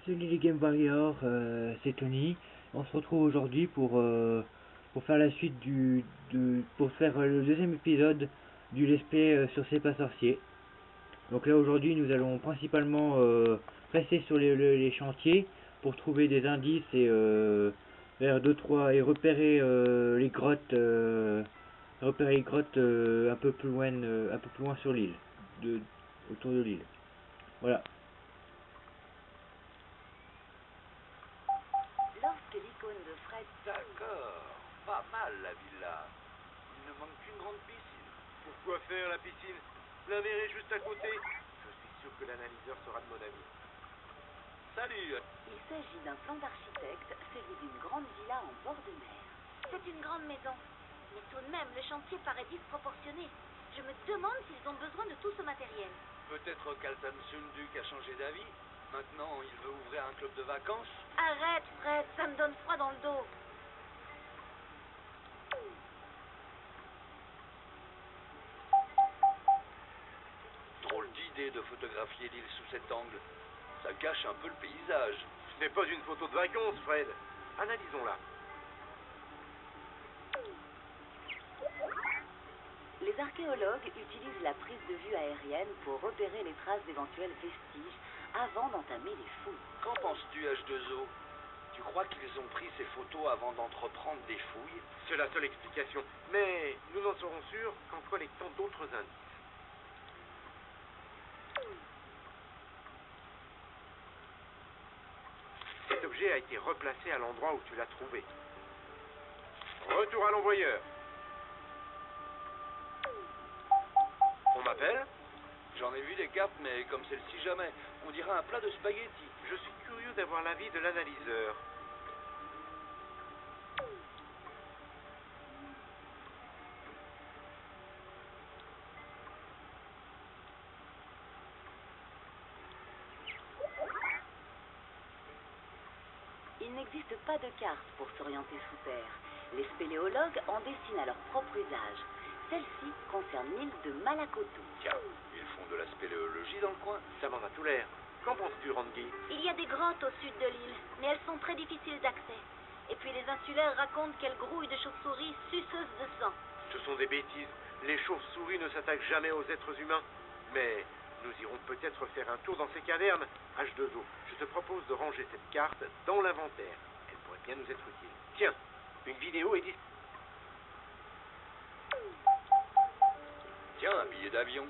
Salut les Game Warriors, c'est Tony. On se retrouve aujourd'hui pour faire la suite pour faire le deuxième épisode du let's play sur C'est pas sorcier. Donc là aujourd'hui nous allons principalement rester sur les chantiers pour trouver des indices et faire deux trois et repérer les grottes un peu plus loin sur l'île, autour de l'île. Voilà. Lorsque l'icône de Fred... D'accord, pas mal la villa. Il ne manque qu'une grande piscine. Pourquoi faire la piscine? La mer est juste à côté. Je suis sûr que l'analyseur sera de mon avis. Salut. Il s'agit d'un plan d'architecte, celui d'une grande villa en bord de mer. C'est une grande maison, mais tout de même, le chantier paraît disproportionné. Je me demande s'ils ont besoin de tout ce matériel. Peut-être qu'Altan Sunduk a changé d'avis. Maintenant, il veut ouvrir un club de vacances. Arrête, Fred, ça me donne froid dans le dos. Drôle d'idée de photographier l'île sous cet angle. Ça gâche un peu le paysage. Ce n'est pas une photo de vacances, Fred. Analysons-la. Les archéologues utilisent la prise de vue aérienne pour repérer les traces d'éventuels vestiges avant d'entamer les fouilles. Qu'en penses-tu, H2O? Tu crois qu'ils ont pris ces photos avant d'entreprendre des fouilles? C'est la seule explication. Mais nous n'en serons sûrs qu'en collectant d'autres indices. Cet objet a été replacé à l'endroit où tu l'as trouvé. Retour à l'envoyeur. On m'appelle? J'en ai vu des cartes, mais comme celle-ci, jamais. On dirait un plat de spaghettis. Je suis curieux d'avoir l'avis de l'analyseur. Il n'existe pas de carte pour s'orienter sous terre. Les spéléologues en dessinent à leur propre usage. Celle-ci concerne l'île de Malakoto. Tiens, ils font de la spéléologie dans le coin. Ça m'en a tout l'air. Qu'en penses-tu, Randy? Il y a des grottes au sud de l'île, mais elles sont très difficiles d'accès. Et puis les insulaires racontent qu'elles grouillent de chauves-souris suceuses de sang. Ce sont des bêtises. Les chauves-souris ne s'attaquent jamais aux êtres humains. Mais nous irons peut-être faire un tour dans ces cavernes. H2O, je te propose de ranger cette carte dans l'inventaire. Elle pourrait bien nous être utile. Tiens, une vidéo est disponible. Tiens, un billet d'avion.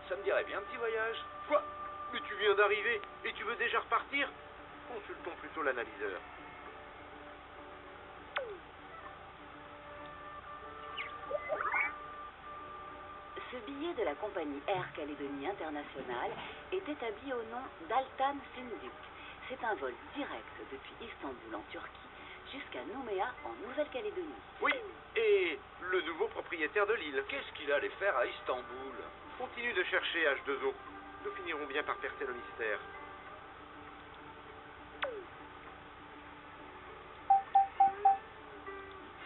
Ça me dirait bien un petit voyage. Quoi? Mais tu viens d'arriver et tu veux déjà repartir? Consultons plutôt l'analyseur. Ce billet de la compagnie Air Calédonie Internationale est établi au nom d'Altan Sunduk. C'est un vol direct depuis Istanbul en Turquie jusqu'à Nouméa en Nouvelle-Calédonie. Oui, et le nouveau propriétaire de l'île. Qu'est-ce qu'il allait faire à Istanbul? Continue de chercher, H2O. Nous finirons bien par percer le mystère.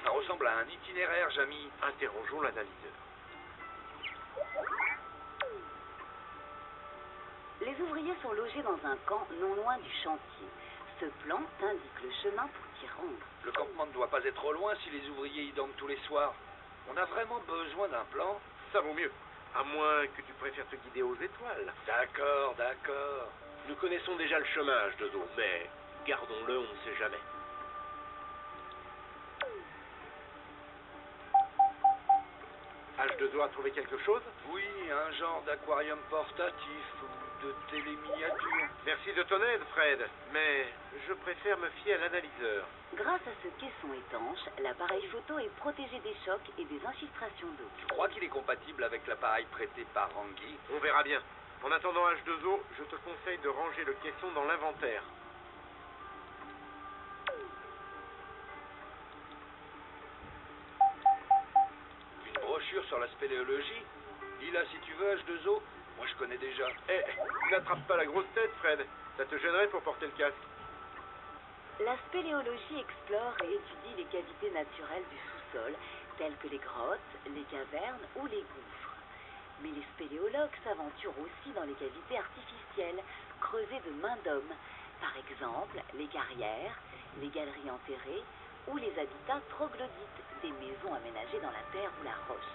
Ça ressemble à un itinéraire, Jamy. Interrogeons l'analyseur. Les ouvriers sont logés dans un camp non loin du chantier. Ce plan t'indique le chemin pour t'y rendre. Le campement ne doit pas être trop loin si les ouvriers y dorment tous les soirs. On a vraiment besoin d'un plan? Ça vaut mieux. À moins que tu préfères te guider aux étoiles. D'accord, d'accord. Nous connaissons déjà le chemin, H2O, mais gardons-le, on ne sait jamais. H2O a trouvé quelque chose? Oui, un genre d'aquarium portatif ou de télé-miniature. Merci de ton aide, Fred, mais je préfère me fier à l'analyseur. Grâce à ce caisson étanche, l'appareil photo est protégé des chocs et des infiltrations d'eau. Tu crois qu'il est compatible avec l'appareil prêté par Rangi? On verra bien. En attendant, H2O, je te conseille de ranger le caisson dans l'inventaire. Une brochure sur la spéléologie? Lis-la si tu veux, H2O. Moi, je connais déjà. Eh, n'attrape pas la grosse tête, Fred. Ça te gênerait pour porter le casque. La spéléologie explore et étudie les cavités naturelles du sous-sol, telles que les grottes, les cavernes ou les gouffres. Mais les spéléologues s'aventurent aussi dans les cavités artificielles, creusées de main d'homme, Par exemple, les carrières, les galeries enterrées ou les habitats troglodytes, des maisons aménagées dans la terre ou la roche.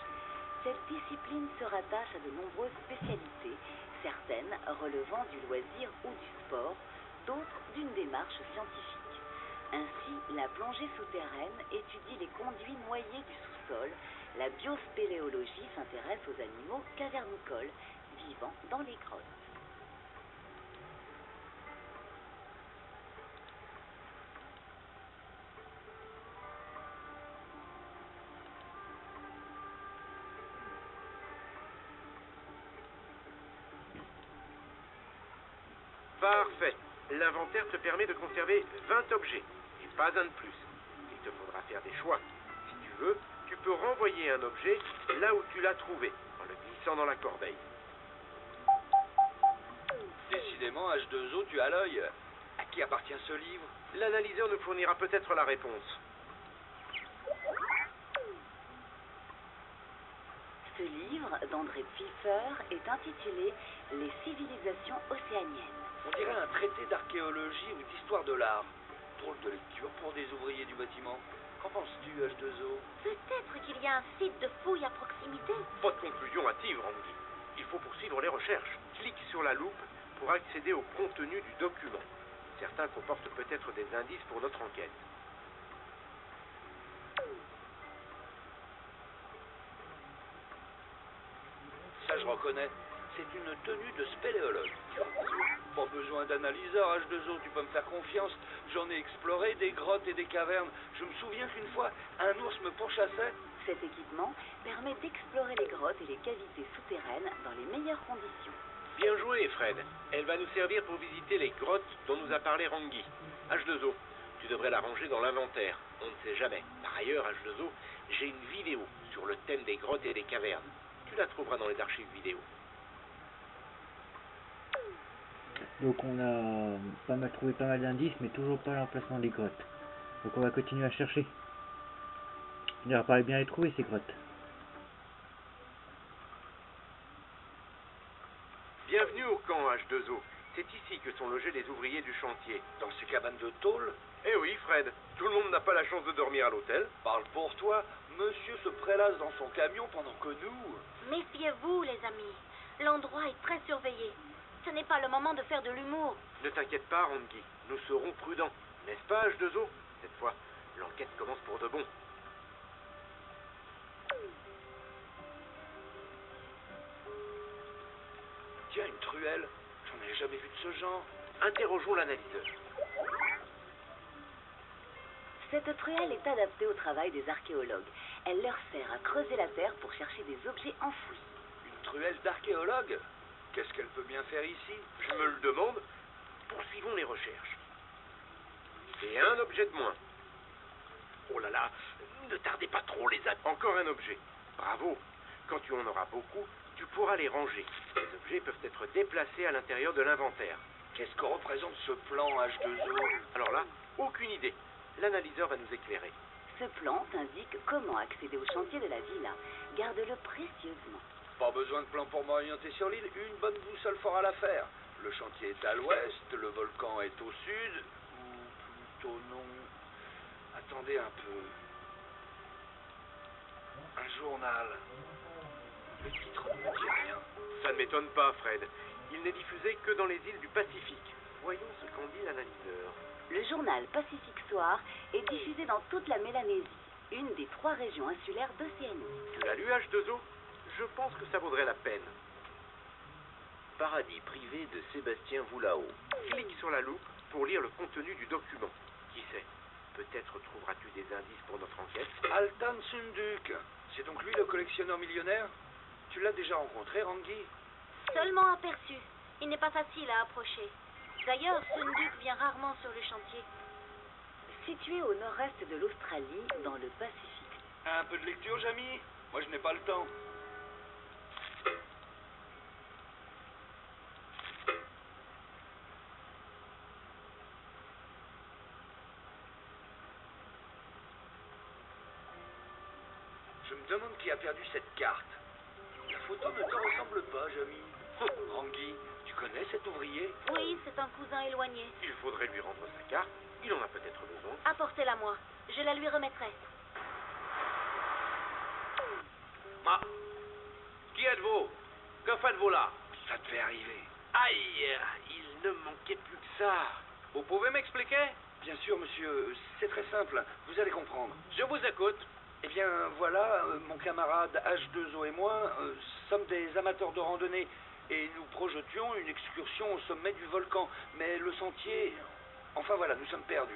Cette discipline se rattache à de nombreuses spécialités, certaines relevant du loisir ou du sport, d'autres d'une démarche scientifique. Ainsi, la plongée souterraine étudie les conduits noyés du sous-sol, la biospéléologie s'intéresse aux animaux cavernicoles vivant dans les grottes. Parfait. L'inventaire te permet de conserver 20 objets, et pas un de plus. Il te faudra faire des choix. Si tu veux, tu peux renvoyer un objet là où tu l'as trouvé, en le glissant dans la corbeille. Décidément, H2O, tu as l'œil. À qui appartient ce livre? L'analyseur nous fournira peut-être la réponse. Ce livre d'André Pfeiffer est intitulé « Les civilisations océaniennes ». On dirait un traité d'archéologie ou d'histoire de l'art. Drôle de lecture pour des ouvriers du bâtiment. Qu'en penses-tu, H2O? Peut-être qu'il y a un site de fouille à proximité. Pas de conclusion hâtive, Randy. Il faut poursuivre les recherches. Clique sur la loupe pour accéder au contenu du document. Certains comportent peut-être des indices pour notre enquête. Ça, je reconnais. C'est une tenue de spéléologue. Pas besoin d'analyseur, H2O, tu peux me faire confiance. J'en ai exploré des grottes et des cavernes. Je me souviens qu'une fois, un ours me pourchassait. Cet équipement permet d'explorer les grottes et les cavités souterraines dans les meilleures conditions. Bien joué, Fred. Elle va nous servir pour visiter les grottes dont nous a parlé Rangi. H2O, tu devrais la ranger dans l'inventaire. On ne sait jamais. Par ailleurs, H2O, j'ai une vidéo sur le thème des grottes et des cavernes. Tu la trouveras dans les archives vidéo. Donc on a trouvé pas mal d'indices, mais toujours pas l'emplacement des grottes. Donc on va continuer à chercher. Il leur paraît bien les trouver, ces grottes. Bienvenue au camp H2O. C'est ici que sont logés les ouvriers du chantier. Dans ces cabanes de tôle? Eh oui, Fred. Tout le monde n'a pas la chance de dormir à l'hôtel. Parle pour toi. Monsieur se prélasse dans son camion pendant que nous... Méfiez-vous, les amis. L'endroit est très surveillé. Ce n'est pas le moment de faire de l'humour. Ne t'inquiète pas, Rangi. Nous serons prudents. N'est-ce pas, H2O? Cette fois, l'enquête commence pour de bon. Tiens, une truelle. J'en ai jamais vu de ce genre. Interrogeons l'analyseur. Cette truelle est adaptée au travail des archéologues. Elle leur sert à creuser la terre pour chercher des objets enfouis. Une truelle d'archéologue? Qu'est-ce qu'elle peut bien faire ici? Je me le demande. Poursuivons les recherches. Et un objet de moins. Oh là là, ne tardez pas trop les amis. Encore un objet. Bravo. Quand tu en auras beaucoup, tu pourras les ranger. Les objets peuvent être déplacés à l'intérieur de l'inventaire. Qu'est-ce que représente ce plan H2O? Alors là, aucune idée. L'analyseur va nous éclairer. Ce plan t'indique comment accéder au chantier de la villa. Garde-le précieusement. Pas besoin de plan pour m'orienter sur l'île, une bonne boussole fera l'affaire. Le chantier est à l'ouest, le volcan est au sud, ou plutôt non. Attendez un peu. Un journal. Le titre ne me dit rien. Ça ne m'étonne pas, Fred. Il n'est diffusé que dans les îles du Pacifique. Voyons ce qu'en dit l'analyseur. Le journal Pacific Soir est diffusé dans toute la Mélanésie, une des 3 régions insulaires d'Océanie. Tu l'as lu, H2O? Je pense que ça vaudrait la peine. Paradis privé de Sébastien Voulao. Clique sur la loupe pour lire le contenu du document. Qui sait? Peut-être trouveras-tu des indices pour notre enquête. Altan Sunduk. C'est donc lui le collectionneur millionnaire? Tu l'as déjà rencontré, Rangi? Seulement aperçu. Il n'est pas facile à approcher. D'ailleurs, Sunduk vient rarement sur le chantier. Situé au nord-est de l'Australie, dans le Pacifique. Un peu de lecture, Jamy? Moi, je n'ai pas le temps. Je me demande qui a perdu cette carte. La photo ne te ressemble pas, Jamy. Rangi, tu connais cet ouvrier? Oui, c'est un cousin éloigné. Il faudrait lui rendre sa carte. Il en a peut-être besoin. Apportez-la moi. Je la lui remettrai. Ma... Qui êtes-vous? Que faites-vous là? Ça devait arriver. Aïe, il ne manquait plus que ça. Vous pouvez m'expliquer? Bien sûr, monsieur, c'est très simple. Vous allez comprendre. Je vous écoute. Eh bien, voilà, mon camarade H2O et moi sommes des amateurs de randonnée et nous projetions une excursion au sommet du volcan. Mais le sentier... Enfin voilà, nous sommes perdus.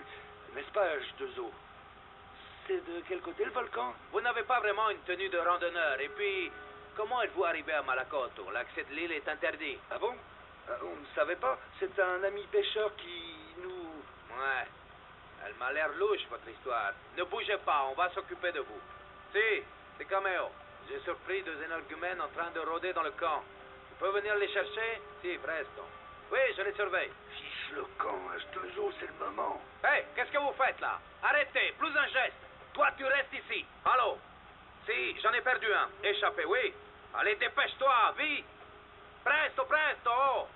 N'est-ce pas, H2O? C'est de quel côté le volcan? Vous n'avez pas vraiment une tenue de randonneur. Et puis, comment êtes-vous arrivé à Malakoto? L'accès de l'île est interdit. Ah bon? On ne savait pas. C'est un ami pêcheur qui nous... Ouais. Elle m'a l'air louche, votre histoire. Ne bougez pas, on va s'occuper de vous. Si, c'est Cameo. J'ai surpris deux énergumènes en train de rôder dans le camp. Tu peux venir les chercher? Si, presto. Oui, je les surveille. Fiche le camp, H2O, c'est le moment. Hé, qu'est-ce que vous faites là? Arrêtez, plus un geste. Toi, tu restes ici. Allô? Si, j'en ai perdu un. Échappé, oui. Allez, dépêche-toi, vite. Presto, presto. Oh.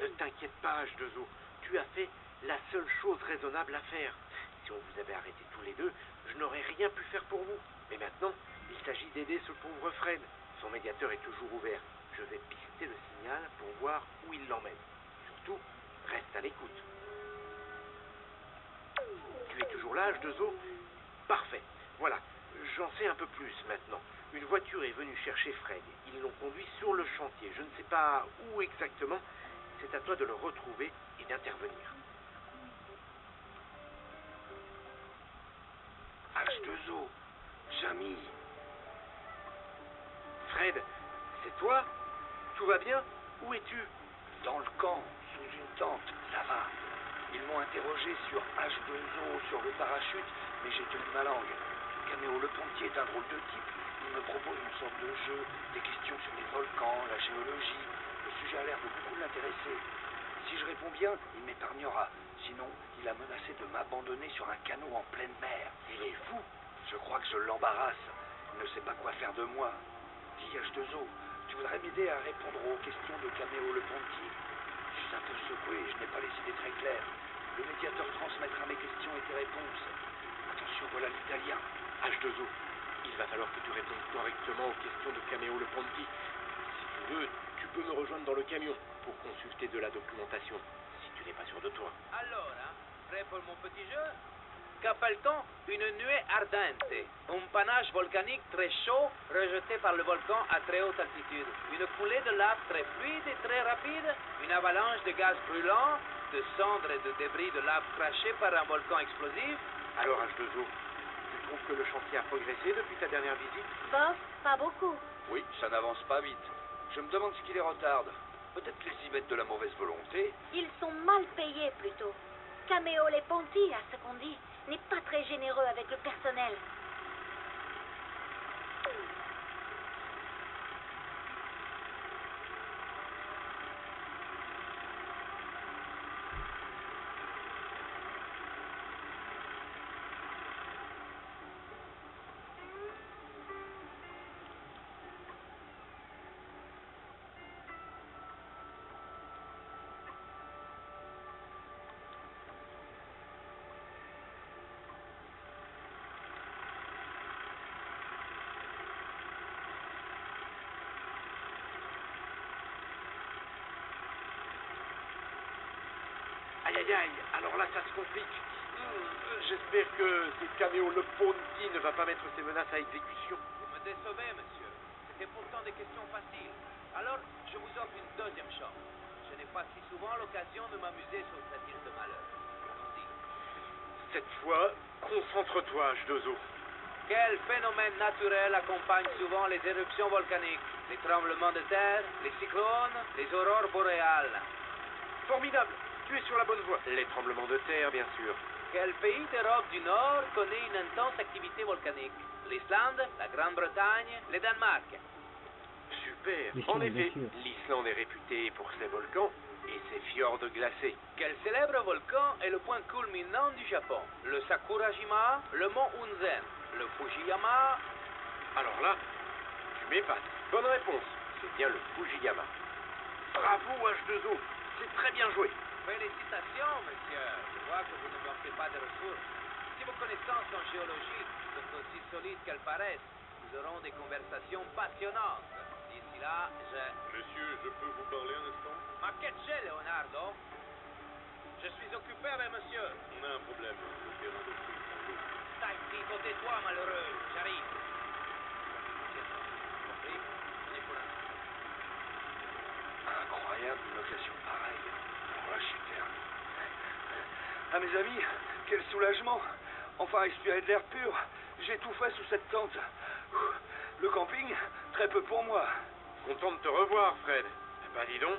Ne t'inquiète pas, H2O. Tu as fait la seule chose raisonnable à faire. Si on vous avait arrêtés tous les deux, je n'aurais rien pu faire pour vous. Mais maintenant, il s'agit d'aider ce pauvre Fred. Son médiateur est toujours ouvert. Je vais pister le signal pour voir où il l'emmène. Surtout, reste à l'écoute. Tu es toujours là, H2O? Parfait. Voilà, j'en sais un peu plus maintenant. Une voiture est venue chercher Fred. Ils l'ont conduit sur le chantier. Je ne sais pas où exactement. C'est à toi de le retrouver et d'intervenir. H2O, Jamie. Fred, c'est toi? Tout va bien? Où es-tu? Dans le camp, sous une tente, ça va. Ils m'ont interrogé sur H2O, sur le parachute, mais j'ai tenu ma langue. Cameo Le Pontier est un drôle de type. Il me propose une sorte de jeu, des questions sur les volcans, la géologie. Le sujet a l'air de beaucoup l'intéresser. Si je réponds bien, il m'épargnera. Sinon, il a menacé de m'abandonner sur un canot en pleine mer. Il est fou. Je crois que je l'embarrasse. Il ne sait pas quoi faire de moi. Dis, H2O, tu voudrais m'aider à répondre aux questions de Cameo Le Pontier? Je suis un peu secoué, je n'ai pas les idées très claires. Le médiateur transmettra mes questions et tes réponses. Attention, voilà l'italien. H2O, il va falloir que tu répondes correctement aux questions de Cameo Le Ponti. Si tu veux, tu peux me rejoindre dans le camion pour consulter de la documentation, si tu n'es pas sûr de toi. Alors, prêt pour mon petit jeu? Qu'appelle-t-on une nuée ardente? Un panache volcanique très chaud rejeté par le volcan à très haute altitude. Une coulée de lave très fluide et très rapide. Une avalanche de gaz brûlant, de cendres et de débris de lave crachés par un volcan explosif. Alors H2O, tu trouves que le chantier a progressé depuis ta dernière visite? Bof, pas beaucoup. Oui, ça n'avance pas vite. Je me demande ce qui les retarde. Peut-être qu'ils y mettent de la mauvaise volonté. Ils sont mal payés plutôt. Cameo Le Ponti, à ce qu'on dit, n'est pas très généreux avec le personnel. Aïe aïe aïe, alors là ça se complique. J'espère que ce Cameo Le Ponti ne va pas mettre ses menaces à exécution. Vous me décevez, monsieur. C'était pourtant des questions faciles. Alors, je vous offre une deuxième chance. Je n'ai pas si souvent l'occasion de m'amuser sur cette île de malheur. Allons-y. Cette fois, concentre-toi, H2O. Quel phénomène naturel accompagne souvent les éruptions volcaniques? Les tremblements de terre, les cyclones, les aurores boréales. Formidable, tu es sur la bonne voie. Les tremblements de terre, bien sûr. Quel pays d'Europe du Nord connaît une intense activité volcanique? L'Islande, la Grande-Bretagne, le Danemark. Super. L'Islande, En effet, bien sûr. l'Islande est réputée pour ses volcans et ses fjords glacés. Quel célèbre volcan est le point culminant du Japon? Le Sakurajima, le mont Unzen. Le Fujiyama. Alors là, tu m'épates. Bonne réponse. C'est bien le Fujiyama. Bravo H2O. C'est très bien joué. Félicitations, monsieur. Je vois que vous ne manquez pas de ressources. Si vos connaissances en géologie sont aussi solides qu'elles paraissent, nous aurons des conversations passionnantes. D'ici là, Monsieur, je peux vous parler un instant? Ma che c'è, Leonardo? Je suis occupé avec monsieur. On a un problème. Le terrain de foot en l'eau. Stai zitto, tais-toi, malheureux. J'arrive. Compris? On est pour l'instant. Incroyable une occasion pareille. Alors là, je suis perdu. Ah mes amis, quel soulagement. Enfin respirer de l'air pur. J'étouffais sous cette tente. Le camping, très peu pour moi. Content de te revoir, Fred. Eh ben dis donc,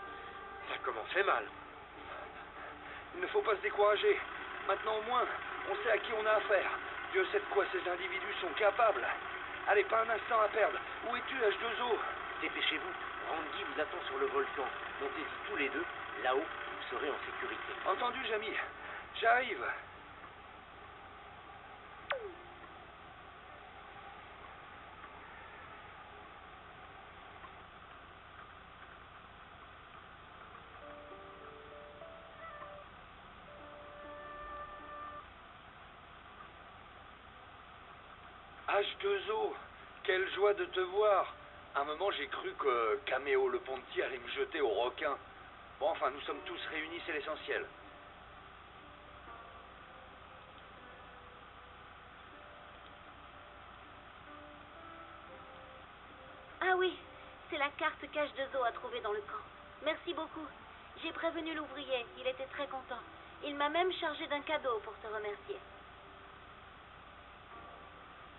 ça commençait mal. Il ne faut pas se décourager. Maintenant au moins, on sait à qui on a affaire. Dieu sait de quoi ces individus sont capables. Allez, pas un instant à perdre. Où es-tu, H2O? Dépêchez-vous. Randy vous attend sur le volcan. Montez-y tous les deux. Là-haut, vous serez en sécurité. Entendu, Jamy. J'arrive. H2O, quelle joie de te voir. À un moment, j'ai cru que Caméo le Ponty allait me jeter au requin. Bon, enfin, nous sommes tous réunis, c'est l'essentiel. Ah oui, c'est la carte qu'H2O a trouvée dans le camp. Merci beaucoup. J'ai prévenu l'ouvrier, il était très content. Il m'a même chargé d'un cadeau pour te remercier.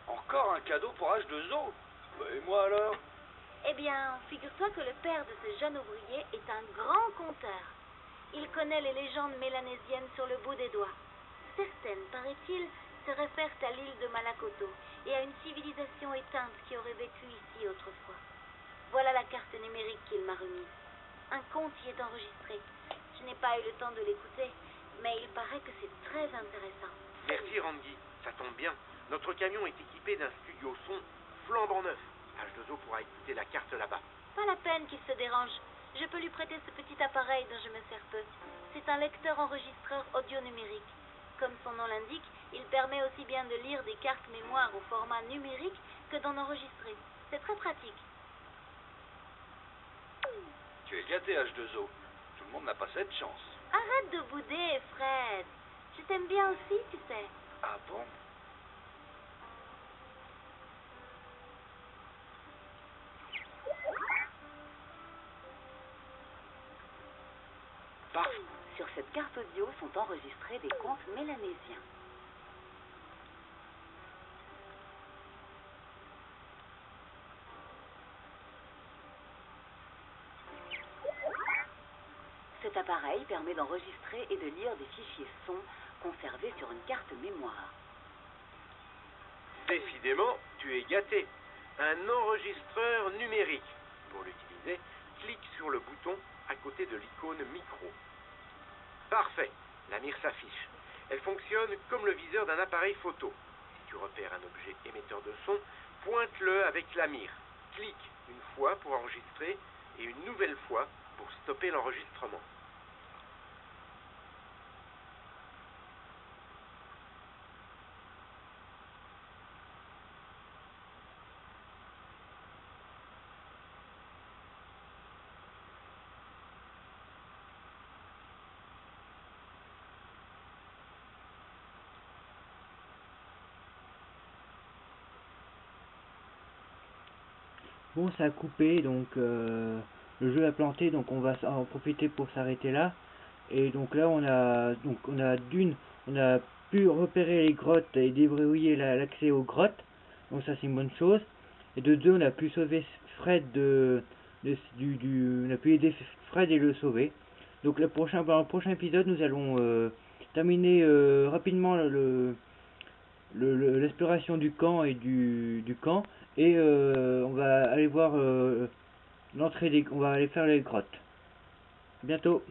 Encore un cadeau pour H2O? Et moi alors? Eh bien, figure-toi que le père de ce jeune ouvrier est un grand conteur. Il connaît les légendes mélanésiennes sur le bout des doigts. Certaines, paraît-il, se réfèrent à l'île de Malakoto et à une civilisation éteinte qui aurait vécu ici autrefois. Voilà la carte numérique qu'il m'a remise. Un conte y est enregistré. Je n'ai pas eu le temps de l'écouter, mais il paraît que c'est très intéressant. Merci Randy, ça tombe bien. Notre camion est équipé d'un studio son flambant neuf. H2O pourra écouter la carte là-bas. Pas la peine qu'il se dérange. Je peux lui prêter ce petit appareil dont je me sers peu. C'est un lecteur enregistreur audio numérique. Comme son nom l'indique, il permet aussi bien de lire des cartes mémoire au format numérique que d'en enregistrer. C'est très pratique. Tu es gâté, H2O. Tout le monde n'a pas cette chance. Arrête de bouder, Fred. Je t'aime bien aussi, tu sais. Ah bon? Parfait. Sur cette carte audio sont enregistrés des contes mélanésiens. Cet appareil permet d'enregistrer et de lire des fichiers sons conservés sur une carte mémoire. Décidément, tu es gâté. Un enregistreur numérique. Pour l'utiliser, clique sur le bouton à côté de l'icône micro. Parfait, la mire s'affiche. Elle fonctionne comme le viseur d'un appareil photo. Si tu repères un objet émetteur de son, pointe-le avec la mire. Clique une fois pour enregistrer et une nouvelle fois pour stopper l'enregistrement. Bon, ça a coupé, donc le jeu a planté, donc on va en profiter pour s'arrêter là. Et donc là, on a pu repérer les grottes et déverrouiller l'accès aux grottes. Donc ça, c'est une bonne chose. Et de deux, on a pu sauver Fred on a pu aider Fred et le sauver. Donc dans le prochain épisode, nous allons terminer rapidement l'exploration du camp et du camp, et on va aller voir on va aller faire les grottes. À bientôt.